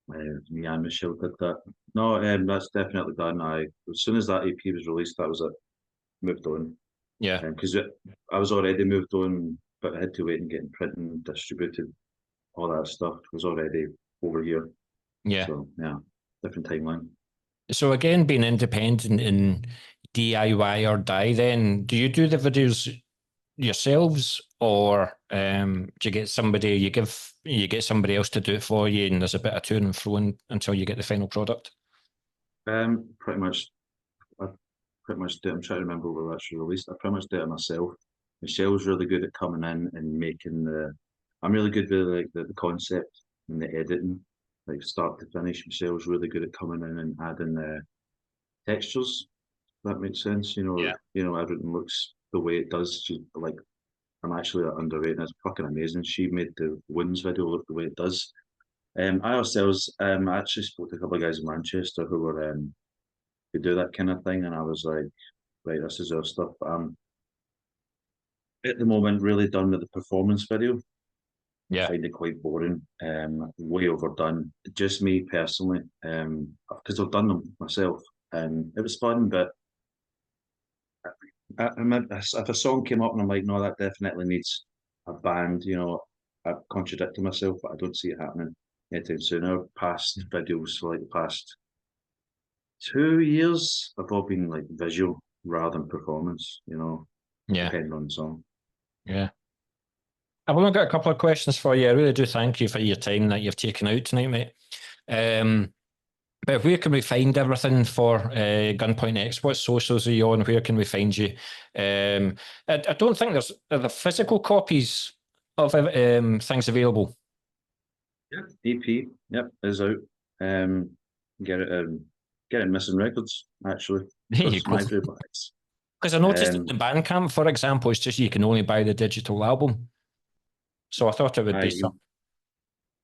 Me and Michelle did that. No, that's definitely done. As soon as that EP was released, that was it. Moved on. yeah, Because I was already moved on, but I had to wait and get printing, distributed, all that stuff was already over here. yeah. So yeah, different timeline. So again, being independent in DIY or die, then do you do the videos yourselves, or do you get somebody you get somebody else to do it for you, and there's a bit of to and fro until you get the final product? Pretty much, I pretty much do. I'm trying to remember where that's released. I pretty much do it myself. Michelle's really good at coming in and making the. I'm really good with like the concept and the editing, like start to finish. Michelle's really good at coming in and adding the textures. If that makes sense. Yeah. Everything looks the way it does. She like I'm actually underrated. It's fucking amazing. She made the Wins video look the way it does. I ourselves, I actually spoke to a couple of guys in Manchester who do that kind of thing, and I was like, right, this is our stuff. But I'm at the moment really done with the performance video. I Yeah, find it quite boring, way overdone. Just me personally, because I've done them myself, and it was fun. But if a song came up and I'm like, no, that definitely needs a band. I've contradicted myself, but I don't see it happening anytime soon. Our past videos for like the past 2 years have all been like visual rather than performance. yeah, Depending on the song. yeah. I've only got a couple of questions for you. I really do thank you for your time that you've taken out tonight, mate. Um, But where can we find everything for Gunpoint X? What socials are you on? Where can we find you? I don't think are the physical copies of things available. Yep. EP, yep, is out. Get it Missing Records, actually. There you Across go. my three backs. Because I noticed in the Bandcamp, for example, it's just you can only buy the digital album. So I thought it would be some.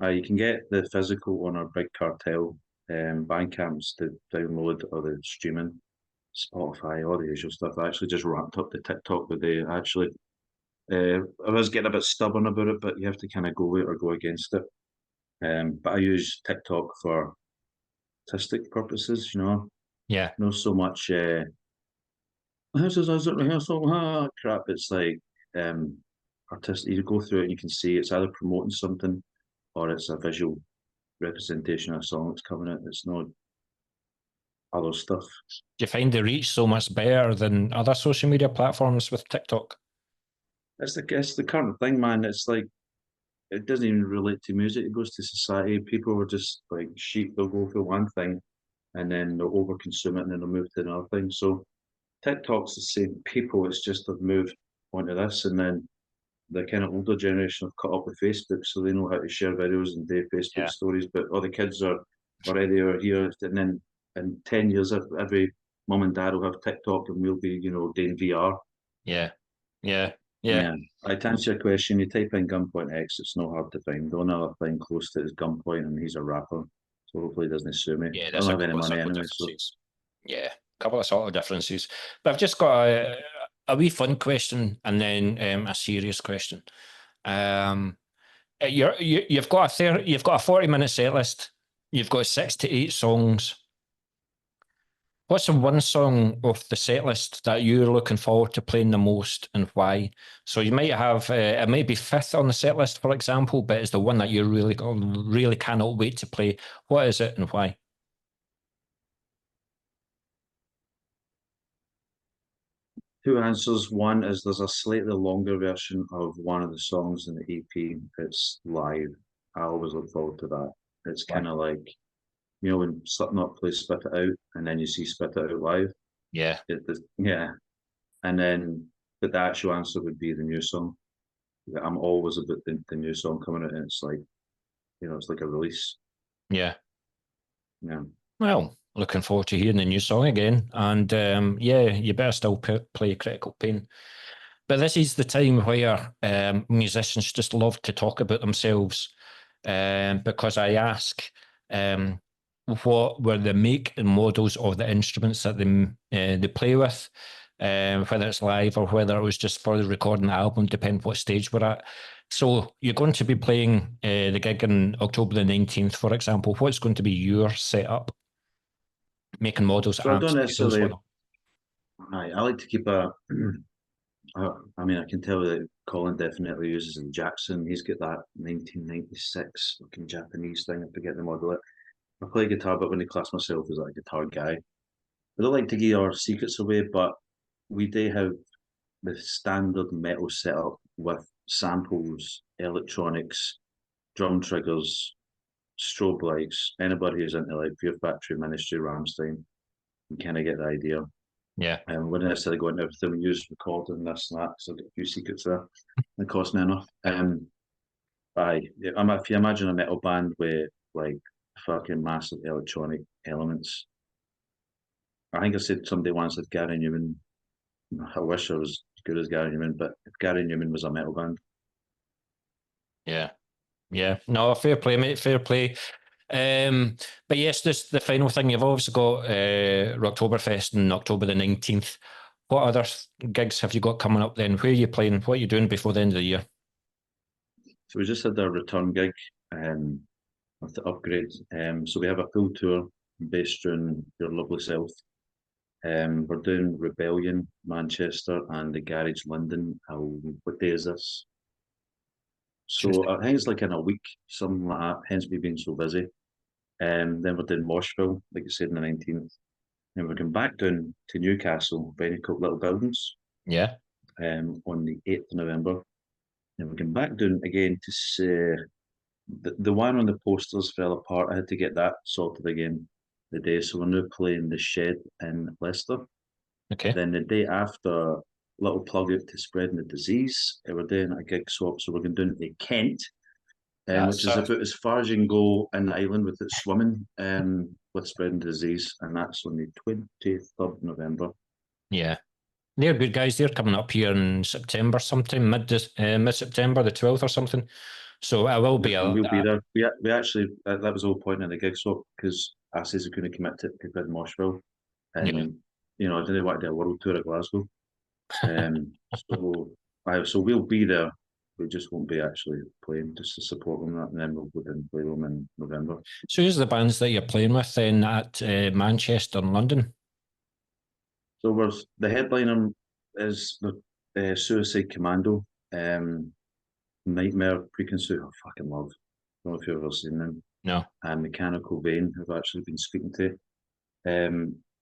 You can get the physical on our Big Cartel Bandcamps to download or the streaming, Spotify, all the usual stuff. I actually just ramped up the TikTok the day. Actually, I was getting a bit stubborn about it, but you have to kind of go with it or go against it. But I use TikTok for artistic purposes, Yeah. not so much crap. It's like artistic. You go through it and you can see it's either promoting something or it's a visual representation of a song that's coming out. It's not other stuff. Do you find the reach so much better than other social media platforms with TikTok? It's the current thing, man. It's like it doesn't even relate to music. It goes to society. People are just like sheep. They'll go for one thing and then they'll overconsume it and then they'll move to another thing. So TikTok's the same people. It's just they've moved onto this, and then the kind of older generation have caught up with Facebook, so they know how to share videos and do Facebook stories. But all the kids are already are here, and then in 10 years, every mum and dad will have TikTok, and we'll be, doing VR. Yeah. To answer your question, you type in Gunpoint X, it's not hard to find. The only other thing close to it is Gunpoint, and he's a rapper, so hopefully he doesn't sue me. Yeah, I don't have any money anyway. So. Yeah, a couple of sort of differences. But I've just got a wee fun question and then a serious question. You've got you've got a 40-minute set list. You've got 6 to 8 songs. What's the one song of the set list that you're looking forward to playing the most and why? So you might have it may be 5th on the set list, for example, but it's the one that you really cannot wait to play. What is it and why? Two answers. One is there's a slightly longer version of one of the songs in the EP. It's live. I always look forward to that. It's kind of like, when Slipknot plays Spit It Out and then you see Spit It Out live. Yeah. Yeah. And then, but the actual answer would be the new song. I'm always about the new song coming out, and it's like, it's like a release. Yeah. Yeah. Well, looking forward to hearing the new song again. And you better still play Critical Pain. But this is the time where musicians just love to talk about themselves because I ask what were the make and models of the instruments that they play with, whether it's live or whether it was just for the recording the album, depending what stage we're at. So you're going to be playing the gig on October the 19th, for example. What's going to be your setup? Making models. So I don't necessarily. I like to keep a. I mean, I can tell that Colin definitely uses a Jackson. He's got that 1996 fucking Japanese thing. I forget the model. I play guitar, but when I class myself as a guitar guy, I don't like to give our secrets away, but we do have the standard metal setup with samples, electronics, drum triggers, strobe lights. Anybody who's into like Fear Factory, Ministry, Rammstein, you kind of get the idea. Yeah. And we're not necessarily going into everything we use, recording this and that, because I've got a few secrets there. They cost me enough. If you imagine a metal band with like fucking massive electronic elements, I think I said somebody once that Gary Newman. I wish I was as good as Gary Newman, but if Gary Newman was a metal band. Yeah. No, fair play, mate. Fair play. But yes, this the final thing. You've obviously got Rocktoberfest on October the 19th. What other gigs have you got coming up then? Where are you playing? What are you doing before the end of the year? So we just had our return gig with the upgrade. So we have a full tour based on your lovely south. We're doing Rebellion, Manchester, and the Garage, London. What day is this? So I think it's like in a week, something like that, hence me being so busy. Then we're doing Moshville, like you said, on the 19th. Then we're going back down to Newcastle, Very Cool Little Buildings. Yeah. On the 8th of November. Then we're going back down again to say the one on the posters fell apart. I had to get that sorted again. the day. So we're now playing the Shed in Leicester. Okay. Then the day after, little plug out to Spreading the Disease. We're doing a gig swap, so we're going down to Kent, which is about as far as you can go in the island without swimming, with Spreading the Disease, and that's on the 23rd November. Yeah. They're good guys. They're coming up here in September, sometime mid-September, the 12th or something. So I will be. We'll be there. We actually that was the whole point in the gig swap, because Asses are going to commit to people in Moshville, and you know, I didn't want to do a world tour at Glasgow. So we'll be there. We just won't be actually playing, just to support them, and then we'll go down and play them in November. So who's the bands that you're playing with then at Manchester and London? So the headliner is the Suicide Commando, Nightmare, Preconceived. I fucking love. I don't know if you've ever seen them. No. And Mechanical Vein, who've actually been speaking to.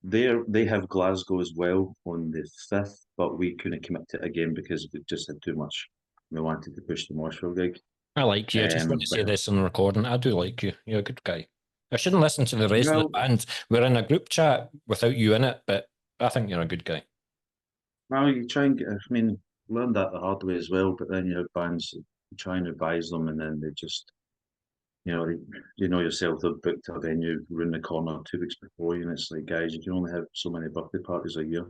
They have Glasgow as well on the 5th, but we couldn't commit to it again because we just had too much. We wanted to push the Moshville gig. I like you. I just want to say this on recording. I do like you. You're a good guy. I shouldn't listen to the rest of the band. We're in a group chat without you in it, but I think you're a good guy. Well, you try and learn that the hard way as well, but then you have bands, you try and advise them, and then they just, you know yourself, they've booked a venue around the corner 2 weeks before you, and it's like, guys, you can only have so many birthday parties a year.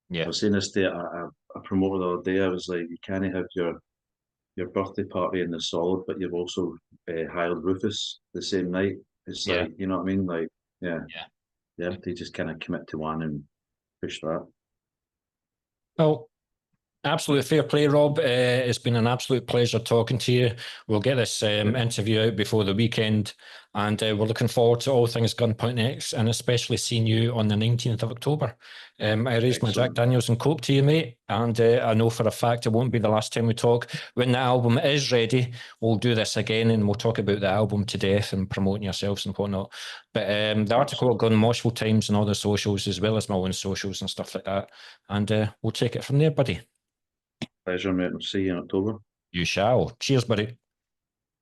Yeah. I was saying this to a promoter the other day. I was like, you can't have your birthday party in the Solid, but you've also hired Rufus the same night. It's like, you know what I mean? Like, you have to just kind of commit to one and push that. Well, absolute fair play, Rob. It's been an absolute pleasure talking to you. We'll get this interview out before the weekend, and we're looking forward to all things Gunpoint X, and especially seeing you on the 19th of October. I raised my Jack Daniels and Coke to you, mate, and I know for a fact it won't be the last time we talk. When the album is ready, we'll do this again, and we'll talk about the album to death and promoting yourselves and whatnot. But the article will go on Moshville Times and all the socials, as well as my own socials and stuff like that, and we'll take it from there, buddy. Pleasure, mate. We'll see you in October. You shall. Cheers, buddy.